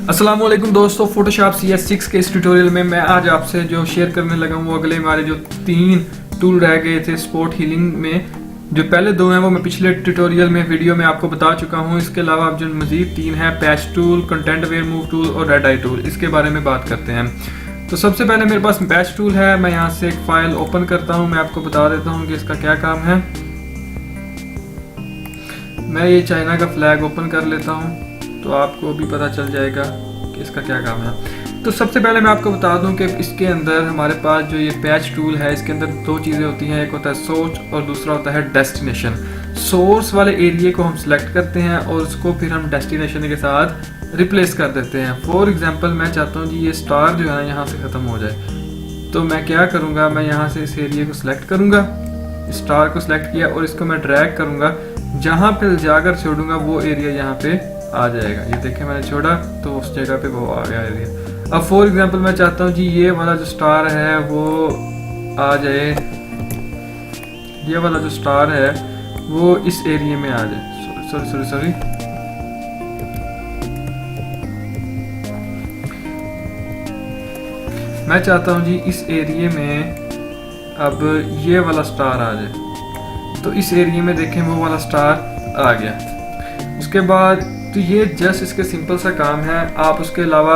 अस्सलाम वालेकुम दोस्तों, फोटोशॉप CS6 के इस ट्यूटोरियल में मैं आज आपसे जो शेयर करने लगा हूँ वो अगले हमारे जो 3 टूल रह गए थे स्पॉट हीलिंग में। जो पहले 2 हैं वो मैं पिछले ट्यूटोरियल में वीडियो में आपको बता चुका हूँ। इसके अलावा अब जो मजीद 3 हैं, patch tool, content aware move tool और रेड आई टूल, इसके बारे में बात करते हैं। तो सबसे पहले मेरे पास पैच टूल है। मैं यहाँ से एक फाइल ओपन करता हूँ। मैं आपको बता देता हूँ कि इसका क्या काम है। मैं ये चाइना का फ्लैग ओपन कर लेता हूँ तो आपको भी पता चल जाएगा कि इसका क्या काम है। तो सबसे पहले मैं आपको बता दूं कि इसके अंदर हमारे पास जो ये पैच टूल है, इसके अंदर 2 चीज़ें होती हैं। एक होता है सोर्स और दूसरा होता है डेस्टिनेशन। सोर्स वाले एरिया को हम सिलेक्ट करते हैं और उसको फिर हम डेस्टिनेशन के साथ रिप्लेस कर देते हैं। फॉर एग्जांपल मैं चाहता हूँ जी ये स्टार जो है ना यहाँ से ख़त्म हो जाए, तो मैं क्या करूँगा, मैं यहाँ से इस एरिया को सिलेक्ट करूँगा, स्टार को सिलेक्ट किया और इसको मैं ड्रैग करूँगा। जहाँ पे जाकर छोड़ूंगा वो एरिया यहाँ पे आ जाएगा। ये देखें मैंने छोड़ा तो उस जगह पे वो आ गया एरिया। अब फॉर एग्जांपल मैं चाहता हूँ जी ये वाला जो स्टार है वो आ जाए, ये वाला जो स्टार है वो इस एरिया में आ जाए। सॉरी मैं चाहता हूँ जी इस एरिया में अब ये वाला स्टार आ जाए। तो इस एरिया में देखें वो वाला स्टार आ गया। उसके बाद तो ये जस्ट इसके सिंपल सा काम है। आप उसके अलावा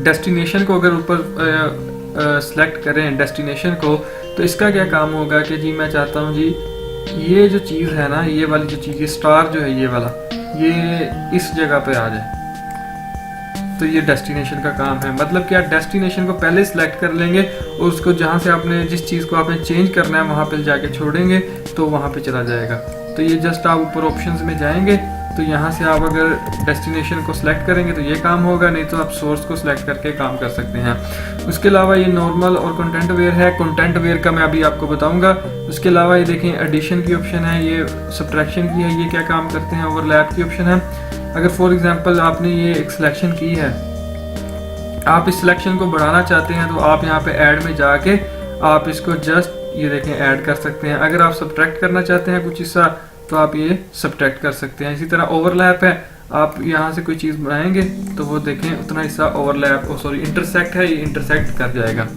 डेस्टिनेशन को अगर ऊपर सेलेक्ट करें डेस्टिनेशन को, तो इसका क्या काम होगा कि जी मैं चाहता हूँ जी ये जो चीज़ है ना, ये वाली जो चीज़, ये स्टार जो है ये वाला, ये इस जगह पे आ जाए। तो ये डेस्टिनेशन का काम है। मतलब कि आप डेस्टिनेशन को पहले सिलेक्ट कर लेंगे और उसको जहाँ से आपने जिस चीज़ को आपने चेंज करना है वहाँ पे जाके छोड़ेंगे तो वहाँ पे चला जाएगा। तो ये जस्ट आप ऊपर ऑप्शंस में जाएंगे तो यहाँ से आप अगर डेस्टिनेशन को सिलेक्ट करेंगे तो ये काम होगा, नहीं तो आप सोर्स को सिलेक्ट करके काम कर सकते हैं। उसके अलावा ये नॉर्मल और कंटेंट अवेयर है। कंटेंट अवेयर का मैं अभी आपको बताऊंगा। उसके अलावा ये देखें एडिशन की ऑप्शन है, ये सब्ट्रैक्शन की है, ये क्या काम करते हैं, ओवरलैप की ऑप्शन है। अगर फॉर एग्जांपल आपने ये एक सिलेक्शन की है, आप इस सिलेक्शन को बढ़ाना चाहते हैं तो आप यहाँ पे ऐड में जाके आप इसको जस्ट ये देखें ऐड कर सकते हैं। अगर आप सब्ट्रैक्ट करना चाहते हैं कुछ हिस्सा तो आप ये सब्ट्रैक्ट कर सकते हैं। इसी तरह ओवरलैप है, आप यहाँ से कोई चीज़ बनाएंगे तो वो देखें उतना हिस्सा ओवरलैप इंटरसेक्ट है, ये इंटरसेक्ट कर जाएगा,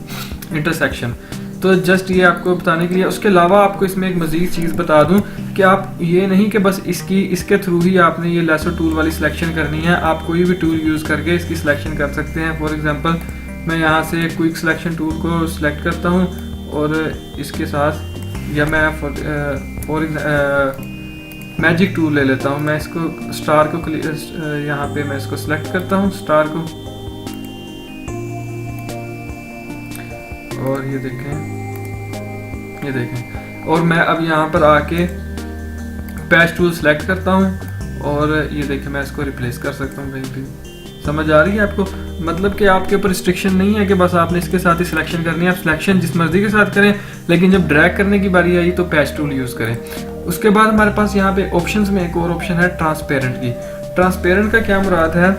इंटरसेक्शन। तो जस्ट ये आपको बताने के लिए। उसके अलावा आपको इसमें एक मज़ीद चीज़ बता दूं कि आप ये नहीं कि बस इसके थ्रू ही आपने ये लेसो टूल वाली सिलेक्शन करनी है। आप कोई भी टूल यूज़ करके इसकी सिलेक्शन कर सकते हैं। फॉर एग्जांपल मैं यहाँ से क्विक सिलेक्शन टूल को सिलेक्ट करता हूँ और इसके साथ, या मैं मैजिक टूल ले लेता हूँ। मैं इसको स्टार को यहाँ पे मैं इसको सिलेक्ट करता हूँ, स्टार को, और ये देखें और मैं अब यहाँ पर आके पैच टूल सेलेक्ट करता हूँ और ये देखें मैं इसको रिप्लेस कर सकता हूँ कहीं भी। समझ आ रही है आपको? मतलब कि आपके ऊपर रिस्ट्रिक्शन नहीं है कि बस आपने इसके साथ ही सिलेक्शन करनी है। आप सिलेक्शन जिस मर्जी के साथ करें, लेकिन जब ड्रैग करने की बारी आई तो पैच टूल यूज़ करें। उसके बाद हमारे पास यहाँ पे ऑप्शंस में एक और ऑप्शन है ट्रांसपेरेंट की। ट्रांसपेरेंट का क्या मुराद है?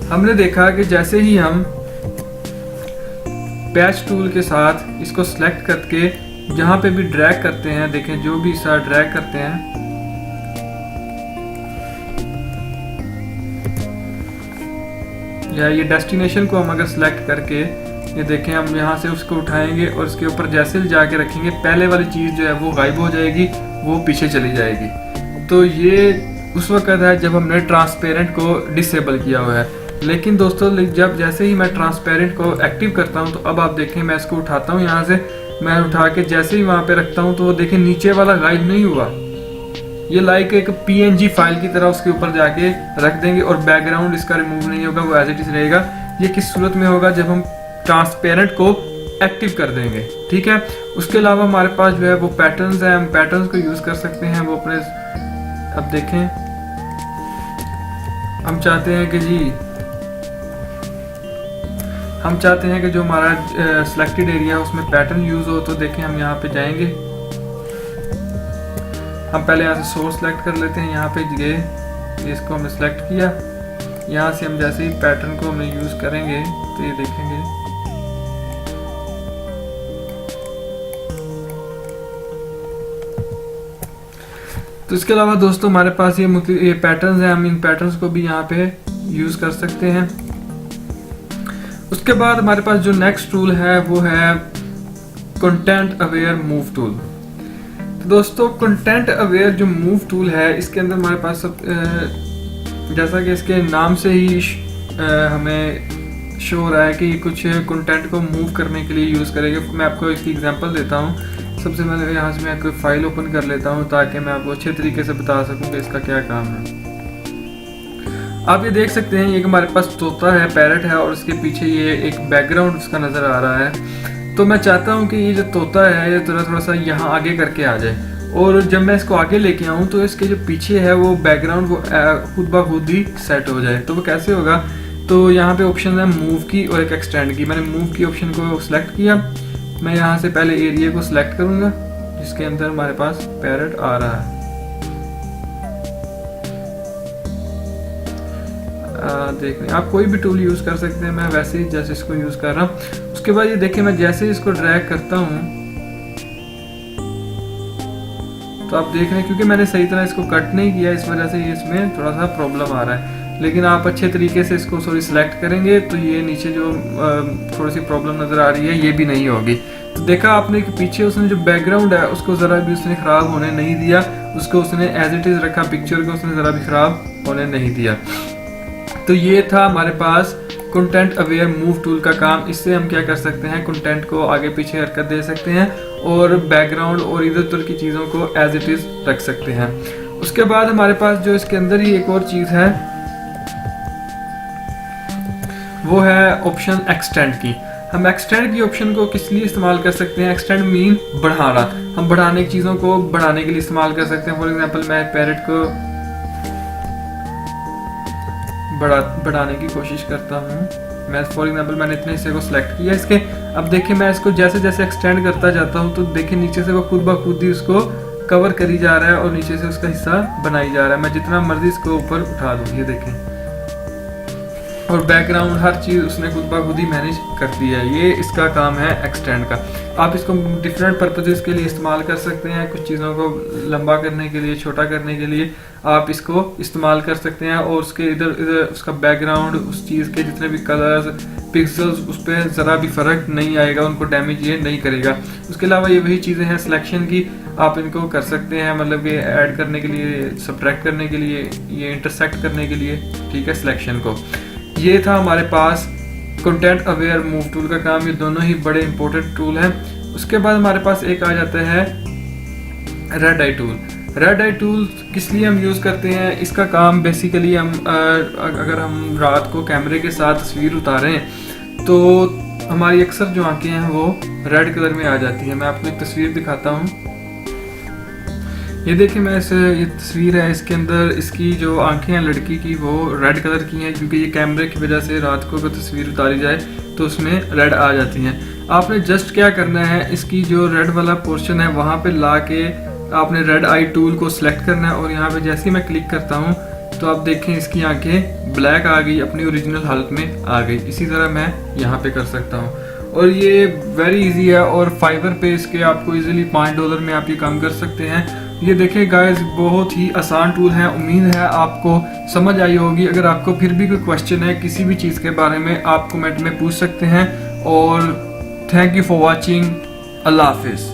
हमने देखा कि जैसे ही हम पैच टूल के साथ इसको सिलेक्ट करके जहाँ पे भी ड्रैग करते हैं, देखें जो भी हिस्सा ड्रैग करते हैं, या ये डेस्टिनेशन को हम अगर सिलेक्ट करके ये देखें हम यहाँ से उसको उठाएंगे और इसके ऊपर जैसे जाके रखेंगे, पहले वाली चीज़ जो है वो गायब हो जाएगी, वो पीछे चली जाएगी। तो ये उस वक्त है जब हमने ट्रांसपेरेंट को डिसेबल किया हुआ है। लेकिन दोस्तों जब जैसे ही मैं ट्रांसपेरेंट को एक्टिव करता हूं तो अब आप देखें मैं इसको उठाता हूं, यहाँ से मैं उठा के जैसे ही वहां पे रखता हूं तो वो देखें नीचे वाला गायब नहीं हुआ। ये लाइक एक PNG फाइल की तरह उसके ऊपर जाके रख देंगे और बैकग्राउंड इसका रिमूव नहीं होगा, वो एज इट इज रहेगा। ये किस सूरत में होगा? जब हम ट्रांसपेरेंट को एक्टिव कर देंगे, ठीक है। उसके अलावा हमारे पास जो है वो पैटर्न्स हैं, हम पैटर्न्स को यूज कर सकते हैं। वो अपने अब देखें हम चाहते हैं कि जो हमारा सिलेक्टेड एरिया है उसमें पैटर्न यूज हो, तो देखें हम यहाँ पे जाएंगे। हम पहले यहाँ से सोर्स सेलेक्ट कर लेते हैं, यहाँ पे गए, इसको हमने सेलेक्ट किया। यहाँ से हम जैसे ही पैटर्न को हमें यूज करेंगे तो ये देखेंगे तो तो इसके अलावा दोस्तों हमारे पास ये पैटर्न्स हैं, हम इन पैटर्न्स को भी यहाँ पे यूज़ कर सकते हैं। उसके बाद हमारे पास जो नेक्स्ट टूल है वो है कंटेंट अवेयर मूव टूल। तो दोस्तों कंटेंट अवेयर जो मूव टूल है, इसके अंदर हमारे पास जैसा कि इसके नाम से ही हमें शो हो रहा है कि कुछ कंटेंट को मूव करने के लिए यूज़ करेंगे। मैं आपको इसकी एग्जांपल देता हूँ। सबसे पहले यहाँ से मैं कोई फाइल ओपन कर लेता हूँ ताकि मैं आपको अच्छे तरीके से बता सकूँ कि इसका क्या काम है। आप ये देख सकते हैं, ये हमारे पास तोता है, पैरट है, और इसके पीछे ये एक बैकग्राउंड उसका नज़र आ रहा है। तो मैं चाहता हूँ कि ये जो तोता है ये थोड़ा सा यहाँ आगे करके आ जाए, और जब मैं इसको आगे लेके आऊँ तो इसके जो पीछे है वो बैकग्राउंड वो खुद ब खुद ही सेट हो जाए। तो वो कैसे होगा, तो यहाँ पे ऑप्शन है मूव की और एक एक्सटेंड की। मैंने मूव की ऑप्शन को सिलेक्ट किया। मैं यहाँ से पहले एरिया को सिलेक्ट करूँगा जिसके अंदर हमारे पास पैरट आ रहा है। देख रहे हैं, आप कोई भी टूल यूज़ कर सकते हैं, मैं वैसे ही जैसे इसको यूज़ कर रहा हूँ। उसके बाद ये देखिए, मैं जैसे इसको ड्रैग करता हूँ तो आप देख रहे हैं, क्योंकि मैंने सही तरह इसको कट नहीं किया, इस वजह से इसमें थोड़ा सा प्रॉब्लम आ रहा है। लेकिन आप अच्छे तरीके से इसको सिलेक्ट करेंगे तो ये नीचे जो थोड़ी सी प्रॉब्लम नज़र आ रही है ये भी नहीं होगी। तो देखा आपने कि पीछे उसने जो बैकग्राउंड है उसको ज़रा भी उसने ख़राब होने नहीं दिया, उसको उसने एज इट इज़ रखा, पिक्चर को उसने ज़रा भी ख़राब होने नहीं दिया। तो ये था हमारे पास कंटेंट अवेयर मूव टूल का काम। इससे हम क्या कर सकते हैं, कंटेंट को आगे पीछे हरकत दे सकते हैं और बैकग्राउंड और इधर उधर की चीज़ों को एज इट इज़ रख सकते हैं। उसके बाद हमारे पास जो इसके अंदर ही एक और चीज़ है वो है ऑप्शन एक्सटेंड की। हम एक्सटेंड की ऑप्शन को किस लिए इस्तेमाल कर सकते हैं, एक्सटेंड मीन बढ़ाना। हम बढ़ाने की चीज़ों को बढ़ाने के लिए इस्तेमाल कर सकते हैं। फॉर एग्जांपल मैं पैरट को बढ़ाने की कोशिश करता हूँ। मैं फॉर एग्जांपल मैंने इतने हिस्से को सिलेक्ट किया इसके। अब देखिए मैं इसको जैसे जैसे एक्सटेंड करता जाता हूँ तो देखिए नीचे से वो खुद ब खुद ही उसको कवर करी जा रहा है और नीचे से उसका हिस्सा बनाई जा रहा है। मैं जितना मर्जी इसको ऊपर उठा दूँ, ये देखें, और बैकग्राउंड हर चीज़ उसने खुद ब खुद ही मैनेज कर दी है। ये इसका काम है एक्सटेंड का। आप इसको डिफरेंट पर्पजेस के लिए इस्तेमाल कर सकते हैं। कुछ चीज़ों को लंबा करने के लिए, छोटा करने के लिए आप इसको इस्तेमाल कर सकते हैं, और उसके इधर इधर उसका बैकग्राउंड, उस चीज़ के जितने भी कलर्स, पिक्सल्स, उस पर ज़रा भी फ़र्क नहीं आएगा, उनको डैमेज ये नहीं करेगा। उसके अलावा ये वही चीज़ें हैं सिलेक्शन की, आप इनको कर सकते हैं, मतलब ये ऐड करने के लिए, सब्ट्रैक्ट करने के लिए, ये इंटरसेक्ट करने के लिए, ठीक है, सिलेक्शन को। ये था हमारे पास कंटेंट अवेयर मूव टूल का काम। ये दोनों ही बड़े इंपॉर्टेंट टूल हैं। उसके बाद हमारे पास एक आ जाता है red I tool. Red I tool किस लिए हम यूज़ करते हैं, इसका काम बेसिकली हम अगर हम रात को कैमरे के साथ तस्वीर उतारें तो हमारी अक्सर जो आंखें हैं वो रेड कलर में आ जाती हैं। मैं आपको एक तस्वीर दिखाता हूँ। ये देखिए, ये तस्वीर है, इसके अंदर इसकी जो आंखें हैं लड़की की वो रेड कलर की हैं, क्योंकि ये कैमरे की वजह से रात को अगर तस्वीर उतारी जाए तो उसमें रेड आ जाती हैं। आपने जस्ट क्या करना है, इसकी जो रेड वाला पोर्शन है वहाँ पे ला के आपने रेड आई टूल को सिलेक्ट करना है, और यहाँ पे जैसे ही मैं क्लिक करता हूँ तो आप देखें इसकी आंखें ब्लैक आ गई, अपनी ओरिजिनल हालत में आ गई। इसी तरह मैं यहाँ पे कर सकता हूँ, और ये वेरी इजी है, और फाइवर पे इसके आपको इजीली $5 में आप ये काम कर सकते हैं। ये देखें गाइस, बहुत ही आसान टूल है। उम्मीद है आपको समझ आई होगी। अगर आपको फिर भी कोई क्वेश्चन है किसी भी चीज़ के बारे में, आप कमेंट में पूछ सकते हैं। और थैंक यू फॉर वॉचिंग। अल्लाह हाफिज़।